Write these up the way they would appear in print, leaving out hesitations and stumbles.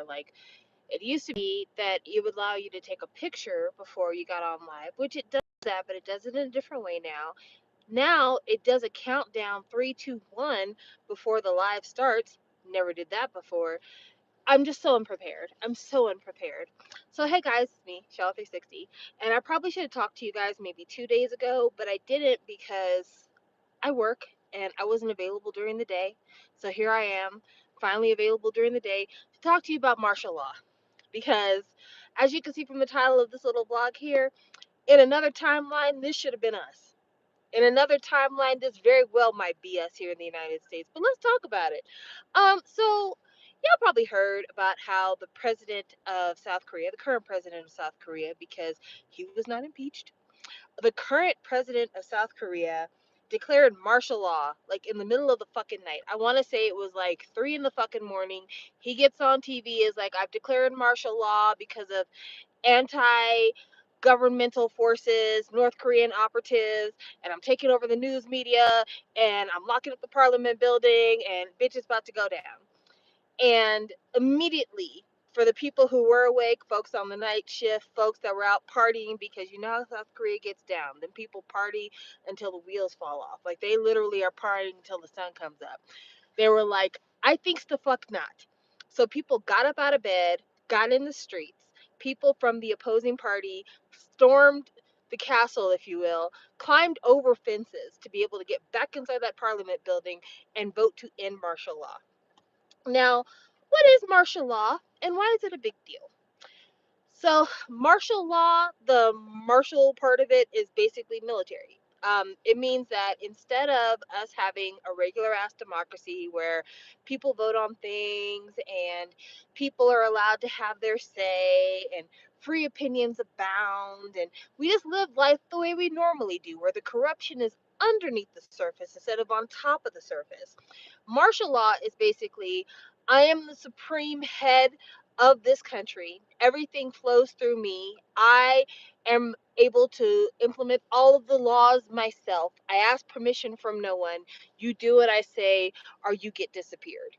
Like, it used to be that it would allow you to take a picture before you got on live, which it does that, but it does it in a different way now. Now it does a countdown 3, 2, 1 before the live starts. Never did that before. I'm just so unprepared. I'm so unprepared. So hey guys, it's me, Shallow360, and I probably should have talked to you guys maybe 2 days ago, but I didn't because I work and I wasn't available during the day. So here I am, finally available during the day to talk to you about martial law. Because as you can see from the title of this little vlog here, in another timeline, this should have been us. In another timeline, this very well might be us here in the United States. But let's talk about it. So y'all probably heard about how the president of South Korea, the current president of South Korea, because he was not impeached, the current president of South Korea declared martial law like in the middle of the fucking night. I want to say it was like 3 in the fucking morning. He gets on TV, is like, I've declared martial law because of anti governmental forces, North Korean operatives, and I'm taking over the news media, and I'm locking up the parliament building, and bitch is about to go down. And immediately, for the people who were awake, folks on the night shift, folks that were out partying, because you know how South Korea gets down. Then people party until the wheels fall off. Like, they literally are partying until the sun comes up. They were like, I think's the fuck not. So people got up out of bed, got in the streets. People from the opposing party stormed the castle, if you will, climbed over fences to be able to get back inside that parliament building and vote to end martial law. Now, what is martial law and why is it a big deal? So, martial law, the martial part of it is basically military. It means that instead of us having a regular ass democracy where people vote on things and people are allowed to have their say and free opinions abound, and we just live life the way we normally do, where the corruption is underneath the surface instead of on top of the surface. Martial law is basically, I am the supreme head of this country. Everything flows through me. I am able to implement all of the laws myself. I ask permission from no one. You do what I say, or you get disappeared.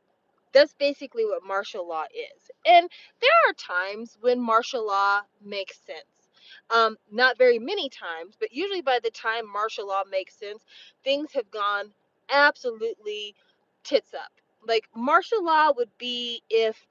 That's basically what martial law is. And there are times when martial law makes sense. Not very many times, but usually by the time martial law makes sense, things have gone absolutely tits up. Like, martial law would be if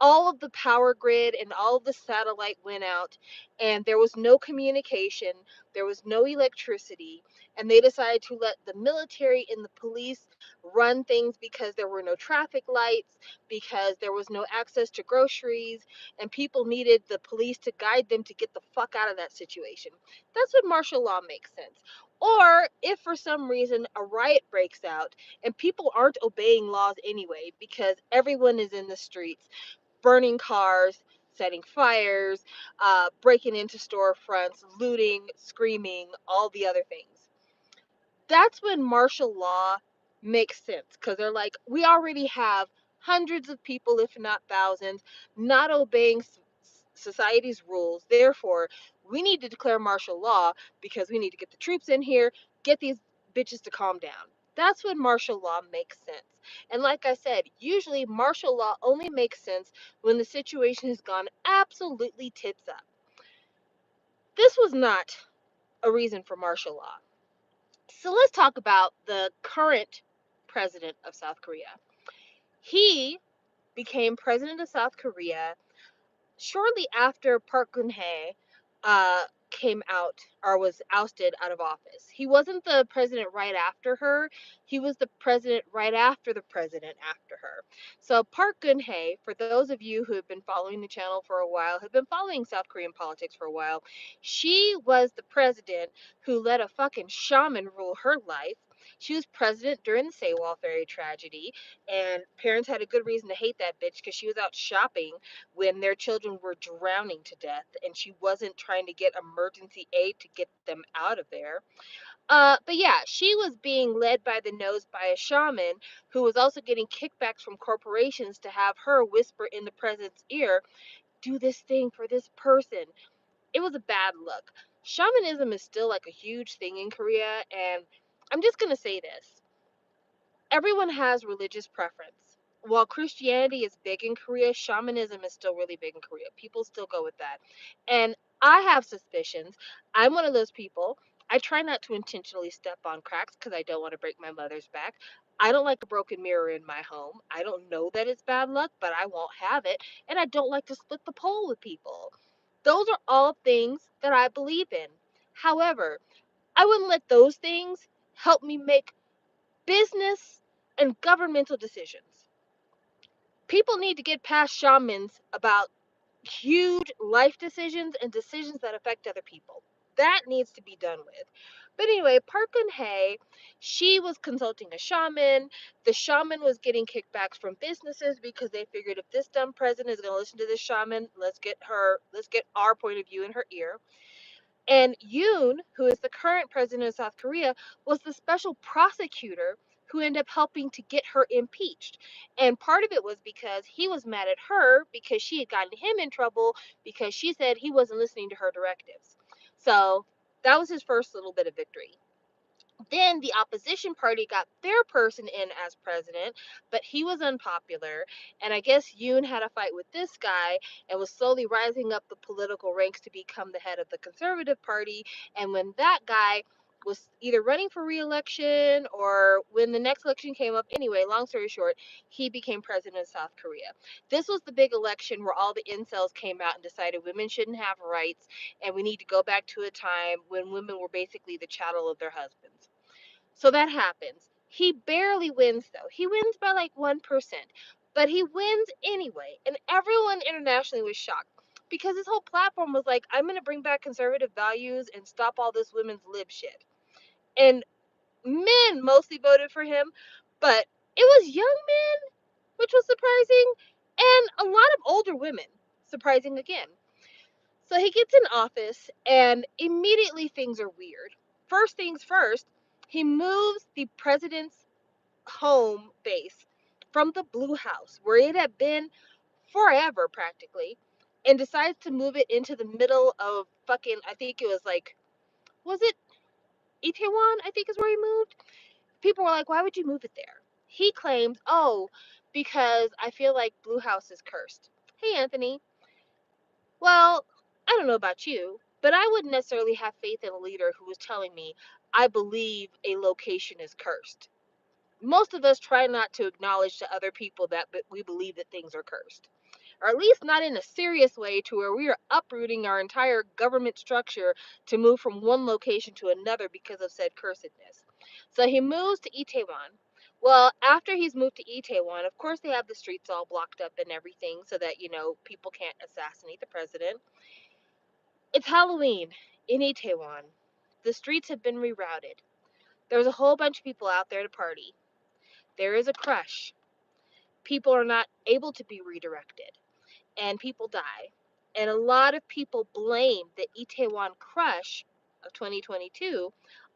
all of the power grid and all of the satellite went out and there was no communication, there was no electricity, and they decided to let the military and the police run things because there were no traffic lights, because there was no access to groceries, and people needed the police to guide them to get the fuck out of that situation. That's when martial law makes sense. Or if for some reason a riot breaks out and people aren't obeying laws anyway because everyone is in the streets burning cars, setting fires, breaking into storefronts, looting, screaming, all the other things. That's when martial law makes sense because they're like, we already have hundreds of people, if not thousands, not obeying society's rules. Therefore, we need to declare martial law because we need to get the troops in here, get these bitches to calm down. That's when martial law makes sense. And like I said, usually martial law only makes sense when the situation has gone absolutely tits up. This was not a reason for martial law. So let's talk about the current president of South Korea. He became president of South Korea shortly after Park Geun-hye came out or was ousted out of office. He wasn't the president right after her. He was the president right after the president after her. So Park Geun-hye, for those of you who have been following the channel for a while, have been following South Korean politics for a while, she was the president who let a fucking shaman rule her life. She was president during the Sewol ferry tragedy, and parents had a good reason to hate that bitch because she was out shopping when their children were drowning to death and she wasn't trying to get emergency aid to get them out of there. But yeah, she was being led by the nose by a shaman who was also getting kickbacks from corporations to have her whisper in the president's ear, do this thing for this person. It was a bad look. Shamanism is still like a huge thing in Korea, and I'm just gonna say this. Everyone has religious preference. while Christianity is big in Korea, shamanism is still really big in Korea. People still go with that. And I have suspicions. I'm one of those people. I try not to intentionally step on cracks because I don't want to break my mother's back. I don't like a broken mirror in my home. I don't know that it's bad luck, but I won't have it. And I don't like to split the pole with people. Those are all things that I believe in. However, I wouldn't let those things help me make business and governmental decisions. People need to get past shamans about huge life decisions and decisions that affect other people. That needs to be done with. But anyway, Park Geun-hye, she was consulting a shaman. The shaman was getting kickbacks from businesses because they figured if this dumb president is going to listen to this shaman, let's get our point of view in her ear. And Yoon, who is the current president of South Korea, was the special prosecutor who ended up helping to get her impeached. And part of it was because he was mad at her because she had gotten him in trouble because she said he wasn't listening to her directives. So that was his first little bit of victory. Then the opposition party got their person in as president, but he was unpopular. And I guess Yoon had a fight with this guy and was slowly rising up the political ranks to become the head of the Conservative Party. And when that guy was either running for re-election or when the next election came up, anyway, long story short, he became president of South Korea. This was the big election where all the incels came out and decided women shouldn't have rights and we need to go back to a time when women were basically the chattel of their husbands. So that happens. He barely wins though. He wins by like 1%, but he wins anyway. And everyone internationally was shocked because his whole platform was like, I'm going to bring back conservative values and stop all this women's lib shit. And men mostly voted for him, but it was young men, which was surprising, and a lot of older women, surprising again. So he gets in office, and immediately things are weird. First things first, he moves the president's home base from the Blue House, where it had been forever practically, and decides to move it into the middle of fucking, I think it was like, was it Itaewon? I think is where he moved. People were like, why would you move it there? He claims, oh, because I feel like Blue House is cursed. Hey, Anthony. Well, I don't know about you, but I wouldn't necessarily have faith in a leader who was telling me, I believe a location is cursed. Most of us try not to acknowledge to other people that we believe that things are cursed, or at least not in a serious way to where we are uprooting our entire government structure to move from one location to another because of said cursedness. So he moves to Itaewon. Well, after he's moved to Itaewon, of course they have the streets all blocked up and everything so that, people can't assassinate the president. It's Halloween in Itaewon. The streets have been rerouted. There's a whole bunch of people out there to party. There is a crush. People are not able to be redirected, and people die. And a lot of people blame the Itaewon crush of 2022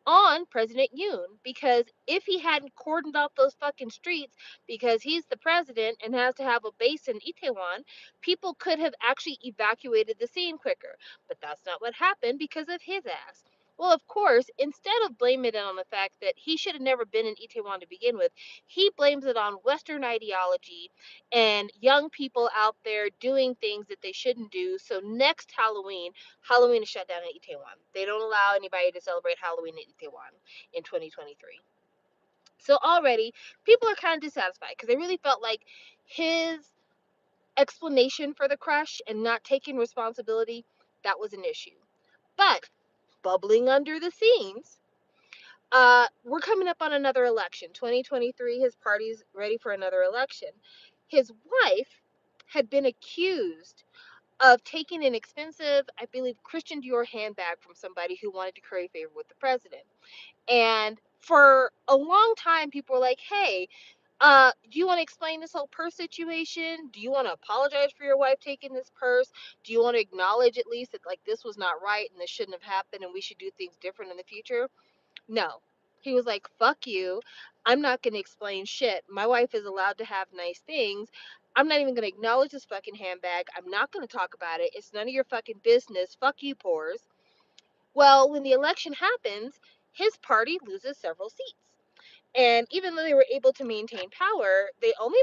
on President Yoon because if he hadn't cordoned off those fucking streets because he's the president and has to have a base in Itaewon, people could have actually evacuated the scene quicker. But that's not what happened because of his ass. Well, of course, instead of blaming it on the fact that he should have never been in Itaewon to begin with, he blames it on Western ideology and young people out there doing things that they shouldn't do. So next Halloween is shut down in Itaewon. They don't allow anybody to celebrate Halloween in Itaewon in 2023. So already people are kind of dissatisfied because they really felt like his explanation for the crash and not taking responsibility, that was an issue. But bubbling under the scenes, we're coming up on another election. 2023, his party's ready for another election. His wife had been accused of taking an expensive, I believe, Christian Dior handbag from somebody who wanted to curry favor with the president. And for a long time, people were like, hey, do you want to explain this whole purse situation? Do you want to apologize for your wife taking this purse? Do you want to acknowledge at least that like this was not right and this shouldn't have happened and we should do things different in the future? No. He was like, fuck you. I'm not going to explain shit. My wife is allowed to have nice things. I'm not even going to acknowledge this fucking handbag. I'm not going to talk about it. It's none of your fucking business. Fuck you, pores. Well, when the election happens, his party loses several seats. And even though they were able to maintain power, they only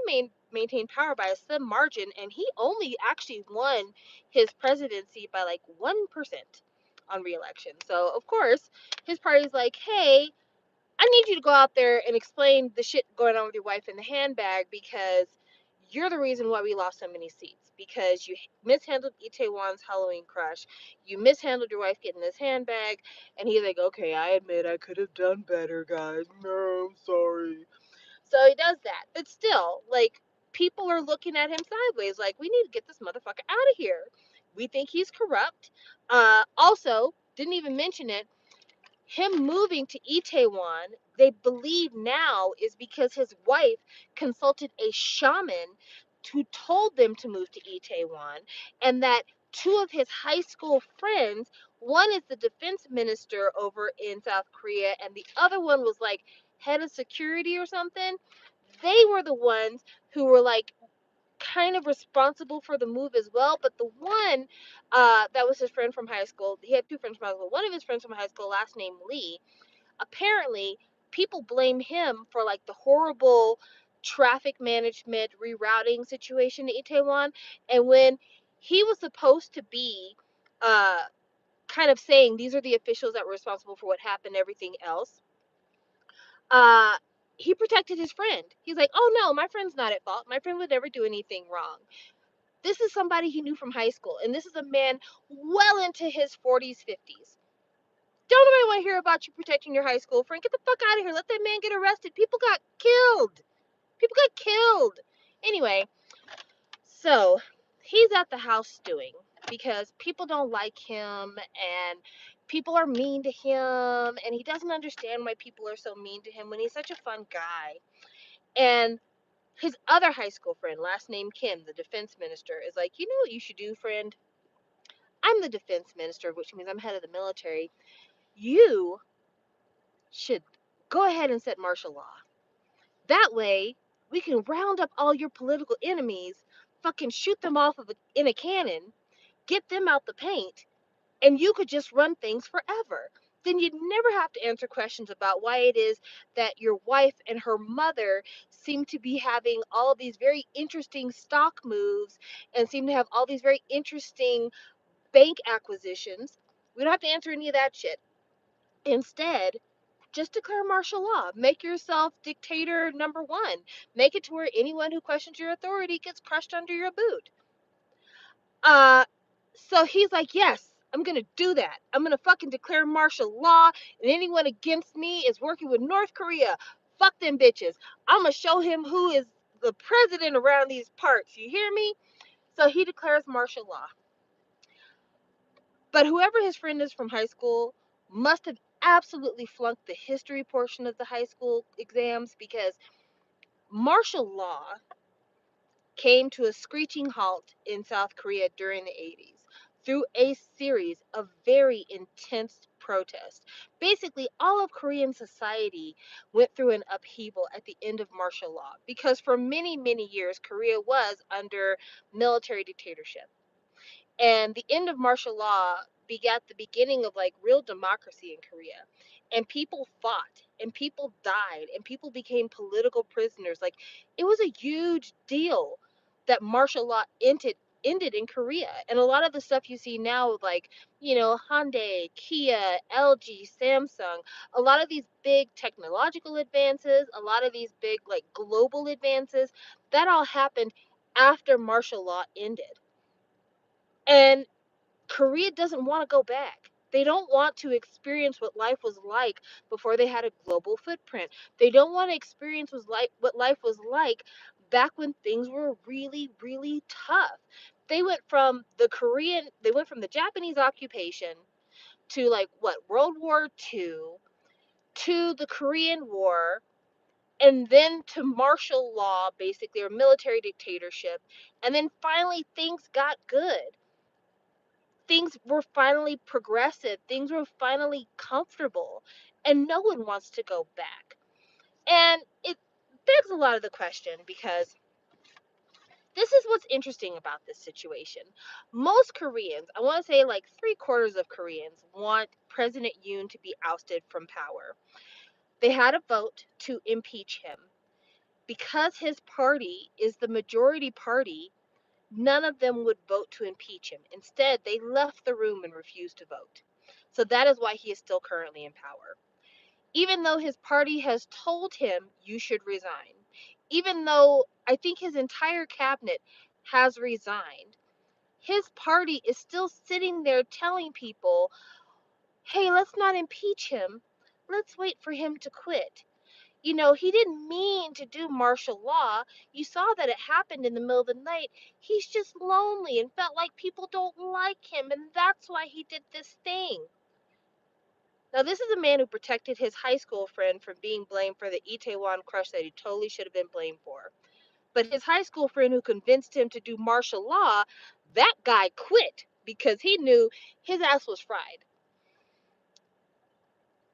maintained power by a slim margin, and he only actually won his presidency by like 1% on re-election. So of course his party's like, hey, I need you to go out there and explain the shit going on with your wife in the handbag, because you're the reason why we lost so many seats, because you mishandled Itaewon's Halloween crush. You mishandled your wife getting this handbag. And he's like, okay, I admit I could have done better, guys. No, I'm sorry. So he does that. But still, like, people are looking at him sideways, like, we need to get this motherfucker out of here. We think he's corrupt. Also, didn't even mention it, him moving to Itaewon, they believe now is because his wife consulted a shaman who told them to move to Itaewon, and that two of his high school friends, one is the defense minister over in South Korea, and the other one was like head of security or something. They were the ones who were like kind of responsible for the move as well. But the one that was his friend from high school, he had two friends from high school. One of his friends from high school, last name Lee, apparently people blame him for like the horrible traffic management rerouting situation in Itaewon. And when he was supposed to be uh, kind of saying these are the officials that were responsible for what happened, everything else, uh, he protected his friend. He's like, oh no, my friend's not at fault. My friend would never do anything wrong. This is somebody he knew from high school, and this is a man well into his 40s, 50s. Don't nobody want to hear about you protecting your high school friend. Get the fuck out of here. Let that man get arrested. People got killed. People got killed. Anyway, so he's at the house stewing because people don't like him, and people are mean to him, and he doesn't understand why people are so mean to him when he's such a fun guy. And his other high school friend, last name Kim, the defense minister, is like, you know what you should do, friend? I'm the defense minister, which means I'm head of the military. You should go ahead and set martial law. That way, we can round up all your political enemies, fucking shoot them off in a cannon, get them out the paint, and you could just run things forever. Then you'd never have to answer questions about why it is that your wife and her mother seem to be having all these very interesting stock moves and seem to have all these very interesting bank acquisitions. We don't have to answer any of that shit. Instead, just declare martial law. Make yourself dictator number one. Make it to where anyone who questions your authority gets crushed under your boot. Uh, so he's like, yes, I'm gonna do that. I'm gonna fucking declare martial law, and anyone against me is working with North Korea. Fuck them bitches. I'm gonna show him who is the president around these parts. You hear me? So he declares martial law. But whoever his friend is from high school must have absolutely flunked the history portion of the high school exams, because martial law came to a screeching halt in South Korea during the 80s through a series of very intense protests. Basically, all of Korean society went through an upheaval at the end of martial law, because for many, many years, Korea was under military dictatorship. And the end of martial law begat the beginning of like real democracy in Korea. And people fought, and people died, and people became political prisoners. Like, it was a huge deal that martial law ended in Korea. And a lot of the stuff you see now, like, Hyundai, Kia, LG, Samsung, a lot of these big technological advances, a lot of these big like global advances, that all happened after martial law ended. And Korea doesn't want to go back. They don't want to experience what life was like before they had a global footprint. They don't want to experience what life was like back when things were really, really tough. They went from the Japanese occupation to like what, World War II, to the Korean War, and then to martial law, basically, or military dictatorship. And then finally things got good. Things were finally progressive, things were finally comfortable, and no one wants to go back. And it begs a lot of the question, because this is what's interesting about this situation. Most Koreans, I want to say like 3/4 of Koreans, want President Yoon to be ousted from power. They had a vote to impeach him. because his party is the majority party, none of them would vote to impeach him. Instead, they left the room and refused to vote. So that is why he is still currently in power. Even though his party has told him you should resign, even though I think his entire cabinet has resigned, his party is still sitting there telling people, hey, let's not impeach him. Let's wait for him to quit. You know, he didn't mean to do martial law. You saw that it happened in the middle of the night. He's just lonely and felt like people don't like him, and that's why he did this thing. Now, this is a man who protected his high school friend from being blamed for the Itaewon crush that he totally should have been blamed for. But his high school friend who convinced him to do martial law, that guy quit because he knew his ass was fried.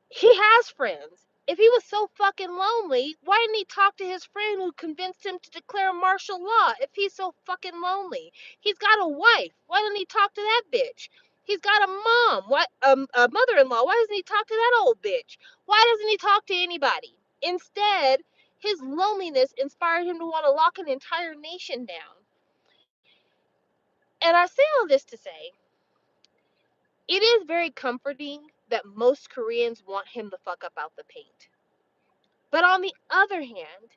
He has friends. If he was so fucking lonely, why didn't he talk to his friend who convinced him to declare martial law if he's so fucking lonely? He's got a wife. Why didn't he talk to that bitch? He's got a mom. What a mother-in-law. Why doesn't he talk to that old bitch? Why doesn't he talk to anybody? Instead, his loneliness inspired him to want to lock an entire nation down. And I say all this to say, it is very comforting that most Koreans want him the fuck up out the paint. But on the other hand,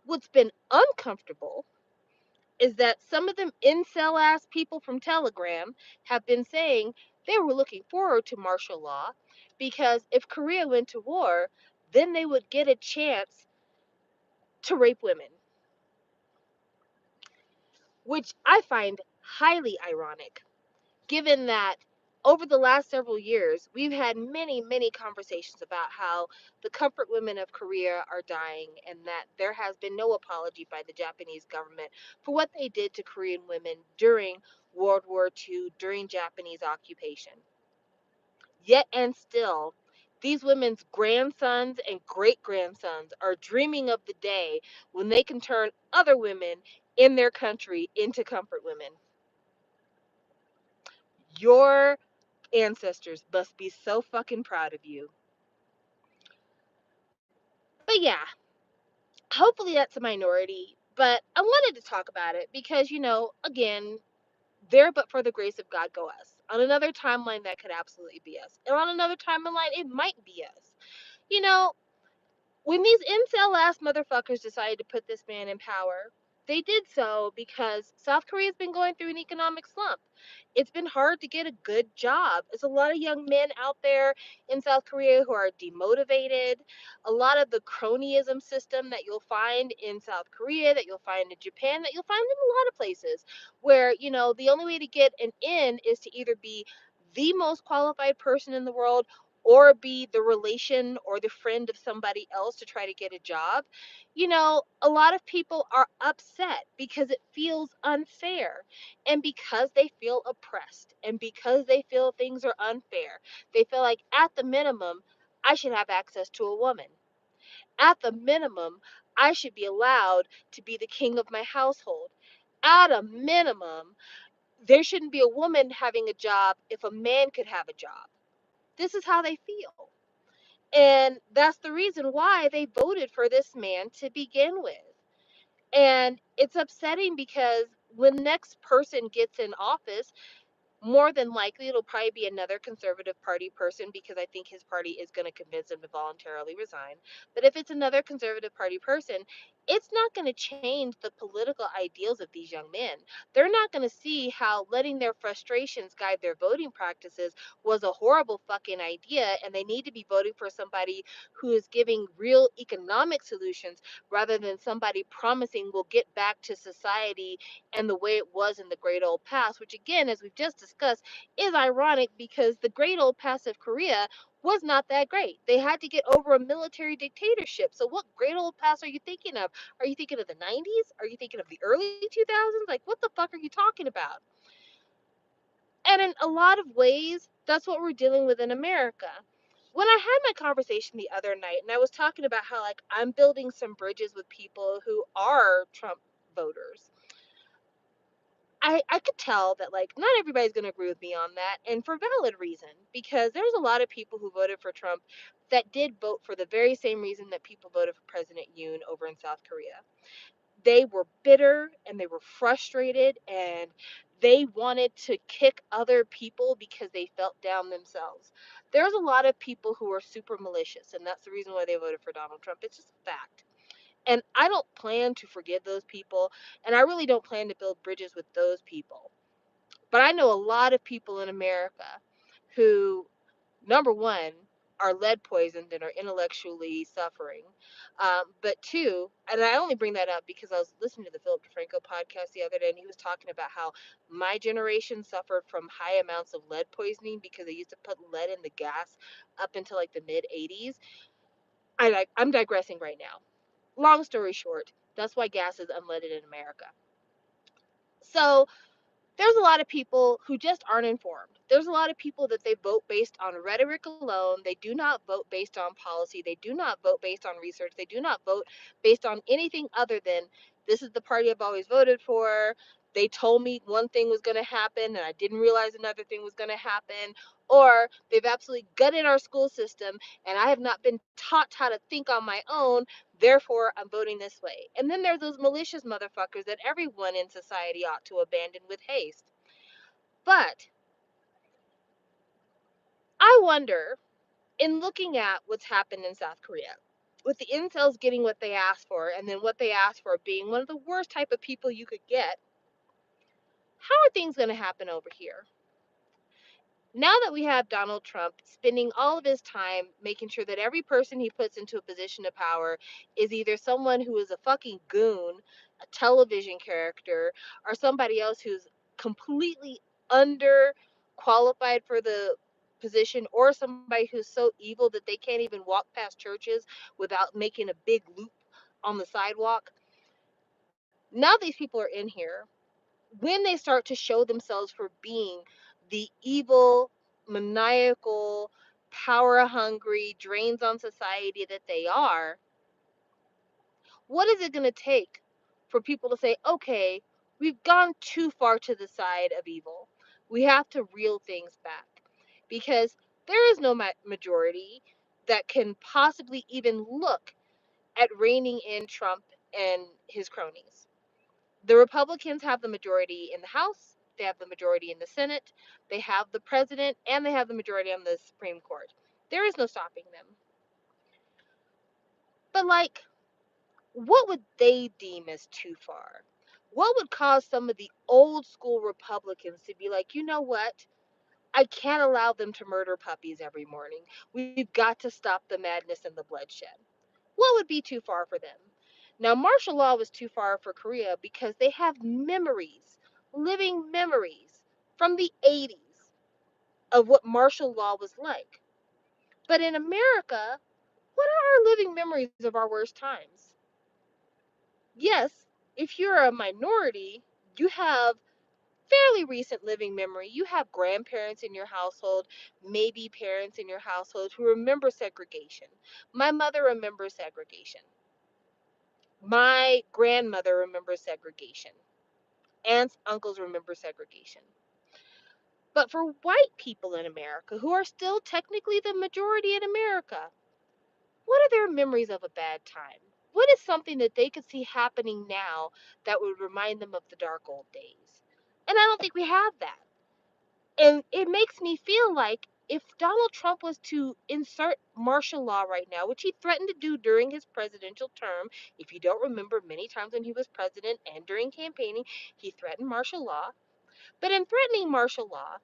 what's been uncomfortable is that some of them incel ass people from Telegram have been saying they were looking forward to martial law because if Korea went to war, then they would get a chance to rape women, which I find highly ironic, given that over the last several years, we've had many, many conversations about how the comfort women of Korea are dying and that there has been no apology by the Japanese government for what they did to Korean women during World War II, during Japanese occupation. Yet and still, these women's grandsons and great grandsons are dreaming of the day when they can turn other women in their country into comfort women. Your ancestors must be so fucking proud of you. But yeah, hopefully that's a minority. But I wanted to talk about it because, again, there but for the grace of God go us. On another timeline, that could absolutely be us. And on another timeline, it might be us. You know, when these incel ass motherfuckers decided to put this man in power, they did so because South Korea's been going through an economic slump. It's been hard to get a good job. There's a lot of young men out there in South Korea who are demotivated. A lot of the cronyism system that you'll find in South Korea, that you'll find in Japan, that you'll find in a lot of places where, the only way to get an in is to either be the most qualified person in the world or be the relation or the friend of somebody else to try to get a job. A lot of people are upset because it feels unfair and because they feel oppressed and because they feel things are unfair. They feel like at the minimum, I should have access to a woman. At the minimum, I should be allowed to be the king of my household. At a minimum, there shouldn't be a woman having a job if a man could have a job. This is how they feel. And that's the reason why they voted for this man to begin with. And it's upsetting because when the next person gets in office, more than likely it'll probably be another conservative party person because I think his party is going to convince him to voluntarily resign. But if it's another conservative party person, it's not going to change the political ideals of these young men. They're not going to see how letting their frustrations guide their voting practices was a horrible fucking idea, and they need to be voting for somebody who is giving real economic solutions rather than somebody promising we'll get back to society and the way it was in the great old past, which again, as we've just discussed, is ironic because the great old past of Korea was not that great. They had to get over a military dictatorship. So what great old past are you thinking of? Are you thinking of the 90s? Are you thinking of the early 2000s? Like, what the fuck are you talking about? And in a lot of ways, that's what we're dealing with in America. When I had my conversation the other night and I was talking about how, like, I'm building some bridges with people who are Trump voters, I could tell that like not everybody's going to agree with me on that, and for valid reason, because there's a lot of people who voted for Trump that did vote for the very same reason that people voted for President Yoon over in South Korea. They were bitter and they were frustrated and they wanted to kick other people because they felt down themselves. There's a lot of people who are super malicious, and that's the reason why they voted for Donald Trump. It's just a fact. And I don't plan to forgive those people, and I really don't plan to build bridges with those people. But I know a lot of people in America who, number one, are lead poisoned and are intellectually suffering. But two, and I only bring that up because I was listening to the Philip DeFranco podcast the other day, and he was talking about how my generation suffered from high amounts of lead poisoning because they used to put lead in the gas up until like the mid 80s. I'm digressing right now. Long story short, that's why gas is unleaded in America. So there's a lot of people who just aren't informed. There's a lot of people that they vote based on rhetoric alone. They do not vote based on policy. They do not vote based on research. They do not vote based on anything other than this is the party I've always voted for. They told me one thing was going to happen and I didn't realize another thing was going to happen. Or they've absolutely gutted our school system and I have not been taught how to think on my own. Therefore, I'm voting this way. And then there's those malicious motherfuckers that everyone in society ought to abandon with haste. But I wonder, in looking at what's happened in South Korea, with the incels getting what they asked for, and then what they asked for being one of the worst type of people you could get, how are things going to happen over here? Now that we have Donald Trump spending all of his time making sure that every person he puts into a position of power is either someone who is a fucking goon, a television character, or somebody else who's completely under qualified for the position, or somebody who's so evil that they can't even walk past churches without making a big loop on the sidewalk. Now these people are in here, when they start to show themselves for being the evil, maniacal, power hungry, drains on society that they are, what is it going to take for people to say, okay, we've gone too far to the side of evil? We have to reel things back because there is no majority that can possibly even look at reining in Trump and his cronies. The Republicans have the majority in the House, they have the majority in the Senate, they have the president, and they have the majority on the Supreme Court. There is no stopping them. But, like, what would they deem as too far? What would cause some of the old school Republicans to be like, you know what? I can't allow them to murder puppies every morning. We've got to stop the madness and the bloodshed. What would be too far for them? Now, martial law was too far for Korea because they have memories, living memories from the 80s of what martial law was like. But in America, what are our living memories of our worst times? Yes, if you're a minority, you have fairly recent living memory. You have grandparents in your household, maybe parents in your household who remember segregation. My mother remembers segregation. My grandmother remembers segregation. Aunts, uncles remember segregation. But for white people in America, who are still technically the majority in America, what are their memories of a bad time? What is something that they could see happening now that would remind them of the dark old days? And I don't think we have that. And it makes me feel like if Donald Trump was to insert martial law right now, which he threatened to do during his presidential term, if you don't remember, many times when he was president and during campaigning, he threatened martial law. But in threatening martial law,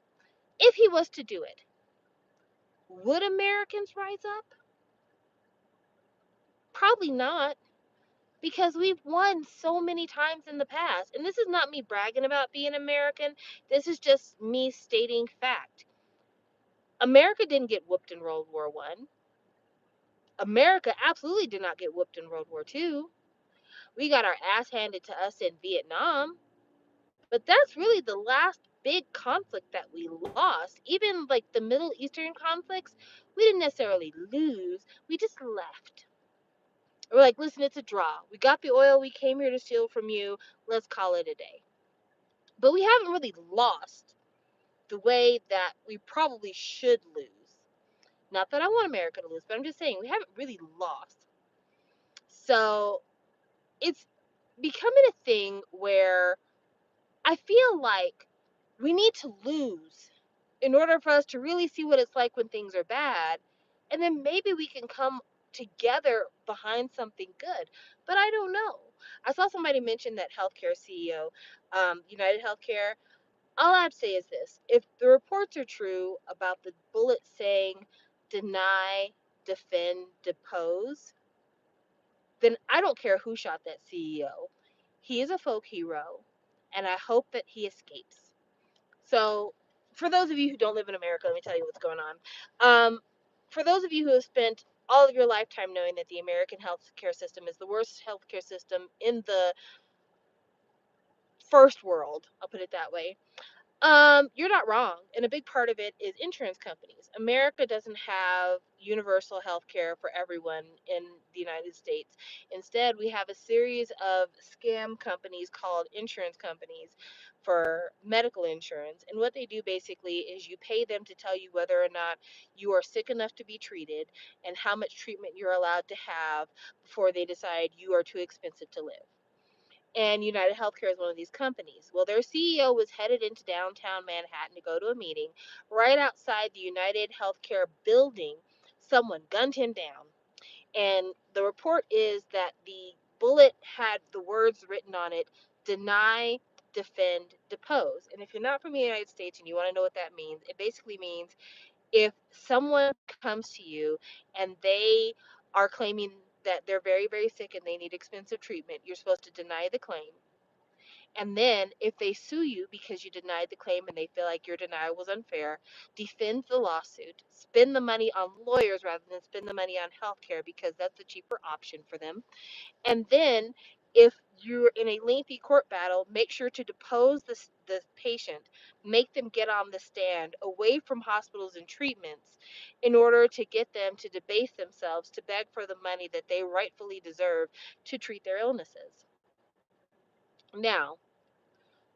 if he was to do it, would Americans rise up? Probably not, because we've won so many times in the past. And this is not me bragging about being American, this is just me stating fact. America didn't get whooped in World War One. America absolutely did not get whooped in World War II. We got our ass handed to us in Vietnam, but that's really the last big conflict that we lost. Even like the Middle Eastern conflicts, we didn't necessarily lose, we just left. We're like, listen, it's a draw. We got the oil we came here to steal from you. Let's call it a day. But we haven't really lost the way that we probably should lose. Not that I want America to lose, but I'm just saying we haven't really lost. So it's becoming a thing where I feel like we need to lose in order for us to really see what it's like when things are bad. And then maybe we can come together behind something good. But I don't know. I saw somebody mention that healthcare CEO, United Healthcare. All I'd say is this: if the reports are true about the bullet saying deny, defend, depose, then I don't care who shot that CEO. He is a folk hero, and I hope that he escapes. So, for those of you who don't live in America, let me tell you what's going on. For those of you who have spent all of your lifetime knowing that the American healthcare system is the worst healthcare system in the first world, I'll put it that way. You're not wrong. And a big part of it is insurance companies. America doesn't have universal health care for everyone in the United States. Instead, we have a series of scam companies called insurance companies for medical insurance. And what they do basically is you pay them to tell you whether or not you are sick enough to be treated and how much treatment you're allowed to have before they decide you are too expensive to live. And United Healthcare is one of these companies. Well, their CEO was headed into downtown Manhattan to go to a meeting. Right outside the United Healthcare building, someone gunned him down. And the report is that the bullet had the words written on it: deny, defend, depose. And if you're not from the United States and you want to know what that means, it basically means if someone comes to you and they are claiming that they're very, very sick and they need expensive treatment, you're supposed to deny the claim. And then, if they sue you because you denied the claim and they feel like your denial was unfair, defend the lawsuit, spend the money on lawyers rather than spend the money on healthcare because that's the cheaper option for them. And then, if you're in a lengthy court battle, make sure to depose the patient, make them get on the stand away from hospitals and treatments in order to get them to debase themselves to beg for the money that they rightfully deserve to treat their illnesses. Now,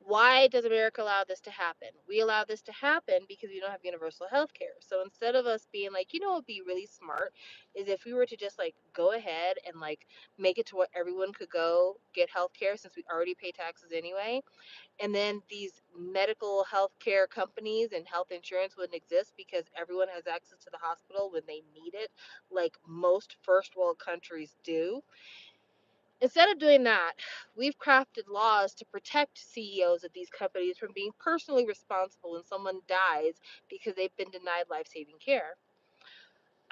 why does America allow this to happen? We allow this to happen because we don't have universal health care. So instead of us being like, what would be really smart is if we were to just like go ahead and like make it to where everyone could go get health care since we already pay taxes anyway. And then these medical health care companies and health insurance wouldn't exist because everyone has access to the hospital when they need it, like most first world countries do. Instead of doing that, we've crafted laws to protect CEOs of these companies from being personally responsible when someone dies because they've been denied life-saving care.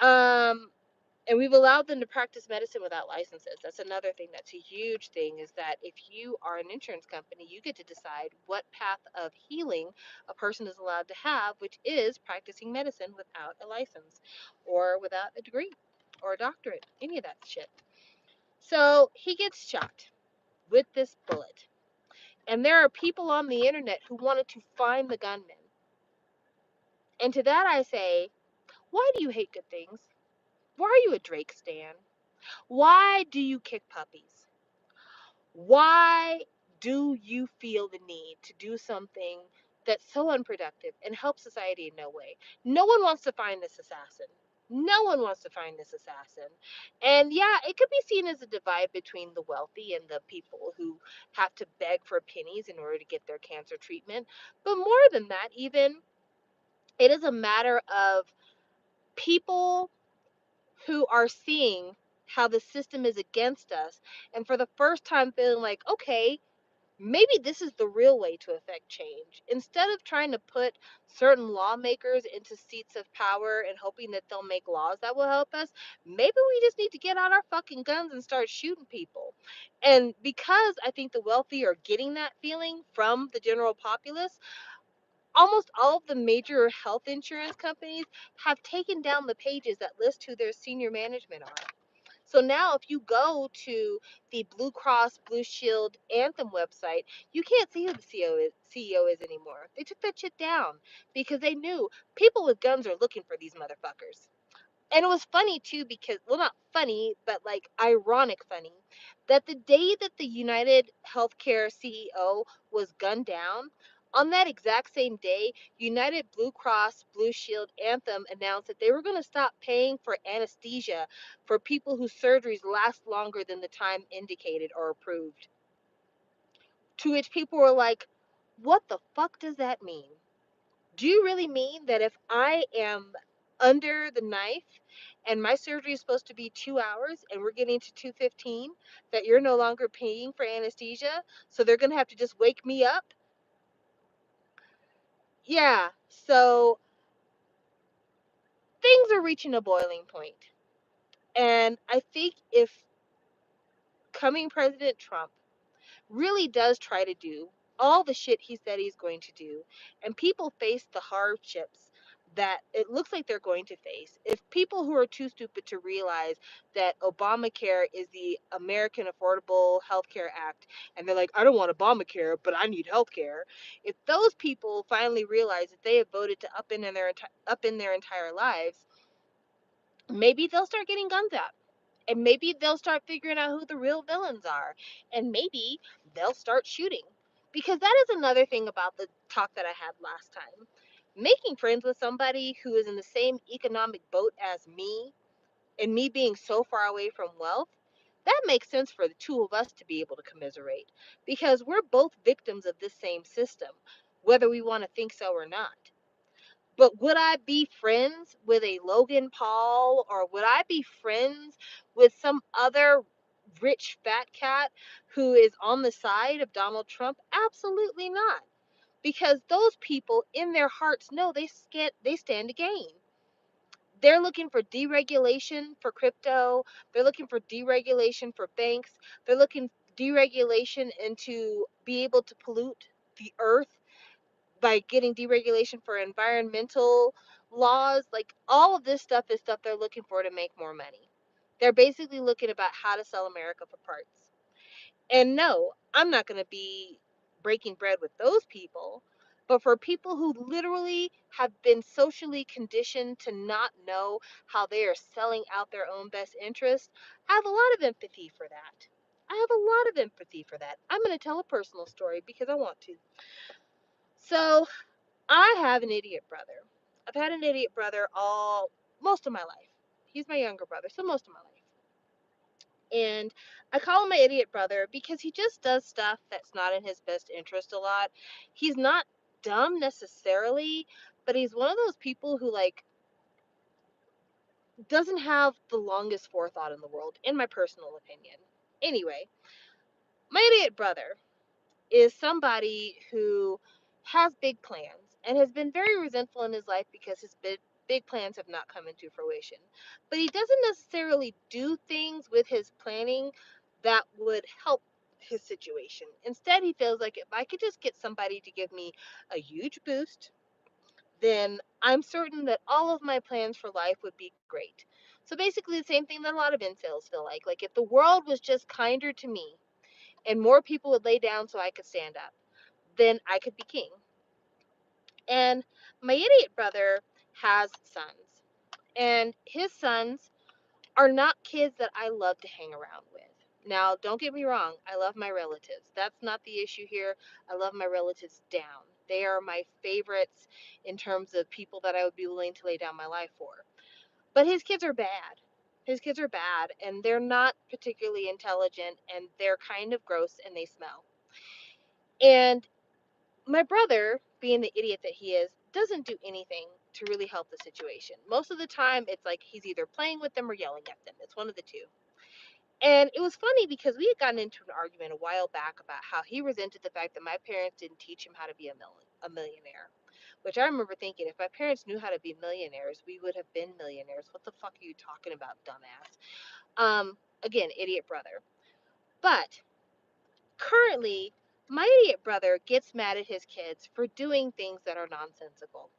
Um, and we've allowed them to practice medicine without licenses. That's another thing that's a huge thing, is that if you are an insurance company, you get to decide what path of healing a person is allowed to have, which is practicing medicine without a license or without a degree or a doctorate, any of that shit. So he gets shot with this bullet. And there are people on the internet who wanted to find the gunman. And to that I say, why do you hate good things? Why are you a Drake stan? Why do you kick puppies? Why do you feel the need to do something that's so unproductive and help society in no way? No one wants to find this assassin. No one wants to find this assassin. And yeah, it could be seen as a divide between the wealthy and the people who have to beg for pennies in order to get their cancer treatment. But more than that, even, it is a matter of people who are seeing how the system is against us and for the first time feeling like, okay, maybe this is the real way to affect change. Instead of trying to put certain lawmakers into seats of power and hoping that they'll make laws that will help us, maybe we just need to get out our fucking guns and start shooting people. And because I think the wealthy are getting that feeling from the general populace, almost all of the major health insurance companies have taken down the pages that list who their senior management are. So now, if you go to the Blue Cross Blue Shield Anthem website, you can't see who the CEO is anymore. They took that shit down because they knew people with guns are looking for these motherfuckers. And it was funny too because, well, not funny, but like ironic funny, that the day that the United Healthcare CEO was gunned down, on that exact same day, United Blue Cross Blue Shield Anthem announced that they were going to stop paying for anesthesia for people whose surgeries last longer than the time indicated or approved. To which people were like, what the fuck does that mean? Do you really mean that if I am under the knife and my surgery is supposed to be 2 hours and we're getting to 2:15, that you're no longer paying for anesthesia? So they're going to have to just wake me up? Yeah. So things are reaching a boiling point. And I think if coming President Trump really does try to do all the shit he said he's going to do, and people face the hardships that it looks like they're going to face, if people who are too stupid to realize that Obamacare is the American Affordable Health Care Act, and they're like, I don't want Obamacare, but I need health care, if those people finally realize that they have voted to up in their entire lives, maybe they'll start getting guns out. And maybe they'll start figuring out who the real villains are. And maybe they'll start shooting. Because that is another thing about the talk that I had last time. Making friends with somebody who is in the same economic boat as me, and me being so far away from wealth, that makes sense for the two of us to be able to commiserate. Because we're both victims of this same system, whether we want to think so or not. But would I be friends with a Logan Paul, or would I be friends with some other rich fat cat who is on the side of Donald Trump? Absolutely not. Because those people in their hearts know they stand to gain. They're looking for deregulation for crypto. They're looking for deregulation for banks. They're looking deregulation and to be able to pollute the earth by getting deregulation for environmental laws. Like, all of this stuff is stuff they're looking for to make more money. They're basically looking about how to sell America for parts. And no, I'm not going to be breaking bread with those people. But for people who literally have been socially conditioned to not know how they are selling out their own best interest, I have a lot of empathy for that. I have a lot of empathy for that. I'm going to tell a personal story because I want to. So, I have an idiot brother. I've had an idiot brother most of my life. He's my younger brother, so most of my life. And I call him my idiot brother because he just does stuff that's not in his best interest a lot. He's not dumb necessarily, but he's one of those people who, like, doesn't have the longest forethought in the world, in my personal opinion. Anyway, my idiot brother is somebody who has big plans and has been very resentful in his life because his big plans have not come into fruition. But he doesn't necessarily do things with his planning that would help his situation. Instead, he feels like if I could just get somebody to give me a huge boost, then I'm certain that all of my plans for life would be great. So basically, the same thing that a lot of incels feel like. Like, if the world was just kinder to me and more people would lay down so I could stand up, then I could be king. And my idiot brother has sons, and his sons are not kids that I love to hang around with. Now, don't get me wrong, I love my relatives. That's not the issue here. I love my relatives down. They are my favorites in terms of people that I would be willing to lay down my life for. But his kids are bad. His kids are bad, and they're not particularly intelligent, and they're kind of gross, and they smell. And my brother, being the idiot that he is, doesn't do anything to really help the situation. Most of the time, it's like he's either playing with them or yelling at them. It's one of the two. And it was funny because we had gotten into an argument a while back about how he resented the fact that my parents didn't teach him how to be a millionaire. Which I remember thinking, if my parents knew how to be millionaires, we would have been millionaires. What the fuck are you talking about, dumbass? Again, idiot brother. But currently, my idiot brother gets mad at his kids for doing things that are nonsensical.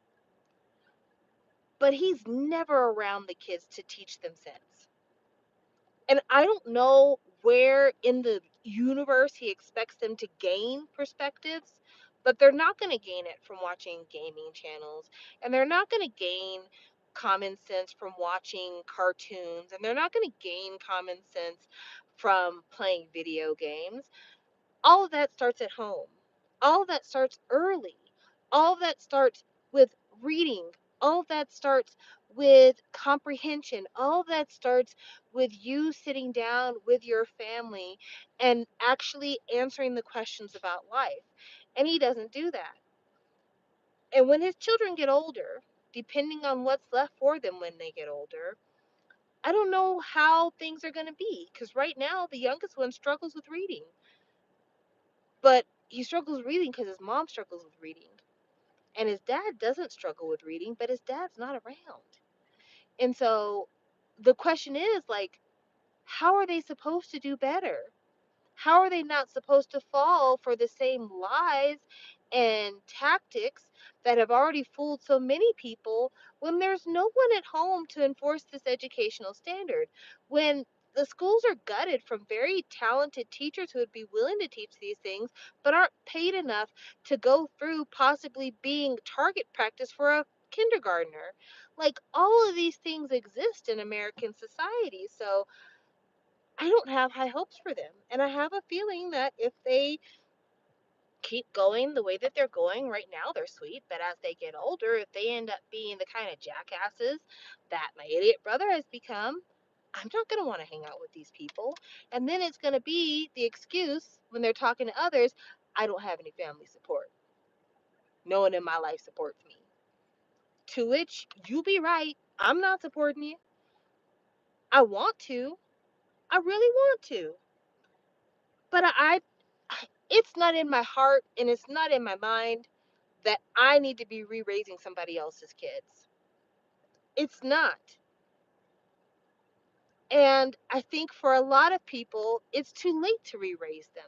But he's never around the kids to teach them sense. And I don't know where in the universe he expects them to gain perspectives, but they're not going to gain it from watching gaming channels, and they're not going to gain common sense from watching cartoons, and they're not going to gain common sense from playing video games. All of that starts at home. All of that starts early. All of that starts with reading. All of that starts with comprehension. All of that starts with you sitting down with your family and actually answering the questions about life. And he doesn't do that. And when his children get older, depending on what's left for them when they get older, I don't know how things are going to be, because right now the youngest one struggles with reading. But he struggles reading because his mom struggles with reading. And his dad doesn't struggle with reading, but his dad's not around. And so the question is, like, how are they supposed to do better? How are they not supposed to fall for the same lies and tactics that have already fooled so many people when there's no one at home to enforce this educational standard? When the schools are gutted from very talented teachers who would be willing to teach these things, but aren't paid enough to go through possibly being target practice for a kindergartner. Like, all of these things exist in American society. So I don't have high hopes for them. And I have a feeling that if they keep going the way that they're going right now, they're sweet. But as they get older, if they end up being the kind of jackasses that my idiot brother has become, I'm not going to want to hang out with these people. And then it's going to be the excuse when they're talking to others, I don't have any family support. No one in my life supports me. To which you be right. I'm not supporting you. I want to. I really want to. But it's not in my heart and it's not in my mind that I need to be re-raising somebody else's kids. It's not. And I think for a lot of people, it's too late to re-raise them.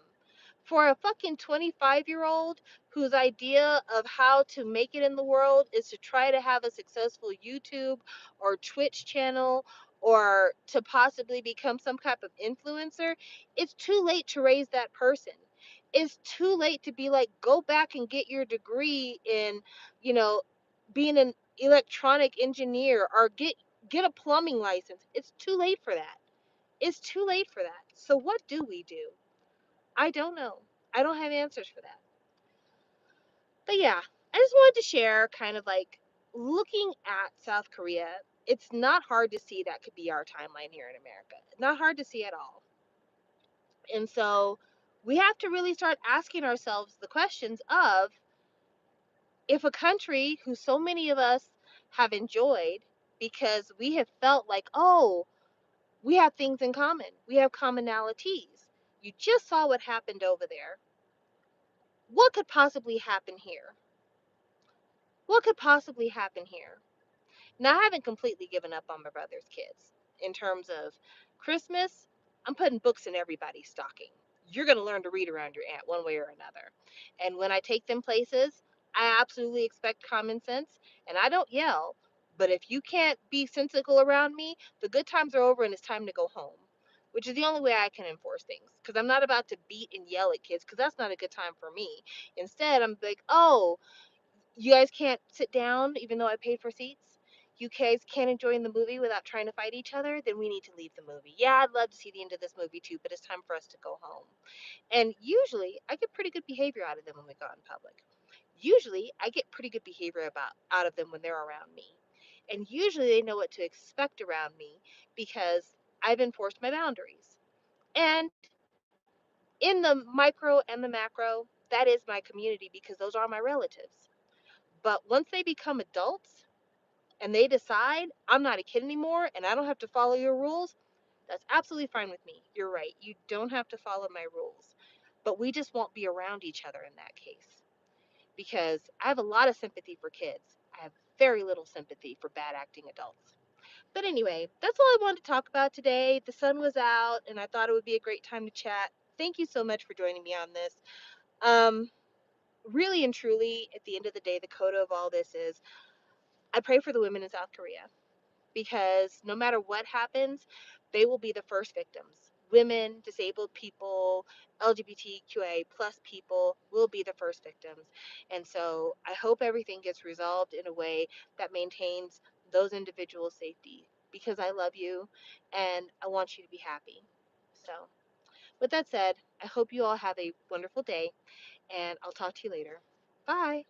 For a fucking 25-year-old whose idea of how to make it in the world is to try to have a successful YouTube or Twitch channel or to possibly become some type of influencer, it's too late to raise that person. It's too late to be like, go back and get your degree in, you know, being an electronic engineer or get a plumbing license. It's too late for that. It's too late for that. So what do we do? I don't know. I don't have answers for that. But yeah, I just wanted to share kind of like looking at South Korea. It's not hard to see that could be our timeline here in America. Not hard to see at all. And so we have to really start asking ourselves the questions of, if a country who so many of us have enjoyed because we have felt like, oh, we have things in common. We have commonalities. You just saw what happened over there. What could possibly happen here? What could possibly happen here? Now, I haven't completely given up on my brother's kids. In terms of Christmas, I'm putting books in everybody's stocking. You're going to learn to read around your aunt one way or another. And when I take them places, I absolutely expect common sense, and I don't yell. But if you can't be sensical around me, the good times are over and it's time to go home, which is the only way I can enforce things. Because I'm not about to beat and yell at kids, because that's not a good time for me. Instead, I'm like, oh, you guys can't sit down even though I paid for seats? You guys can't enjoy the movie without trying to fight each other? Then we need to leave the movie. Yeah, I'd love to see the end of this movie too, but it's time for us to go home. And usually I get pretty good behavior out of them when we go out in public. Usually I get pretty good behavior out of them when they're around me. And usually they know what to expect around me because I've enforced my boundaries. And in the micro and the macro, that is my community because those are my relatives. But once they become adults and they decide I'm not a kid anymore and I don't have to follow your rules, that's absolutely fine with me. You're right. You don't have to follow my rules. But we just won't be around each other in that case because I have a lot of sympathy for kids. I have very little sympathy for bad acting adults. But anyway, that's all I wanted to talk about today. The sun was out and I thought it would be a great time to chat. Thank you so much for joining me on this. Um, Really and truly, at the end of the day, the coda of all this is I pray for the women in South Korea because no matter what happens, they will be the first victims. Women, disabled people, LGBTQA plus people will be the first victims. And so I hope everything gets resolved in a way that maintains those individuals' safety because I love you and I want you to be happy. So, with that said, I hope you all have a wonderful day and I'll talk to you later. Bye.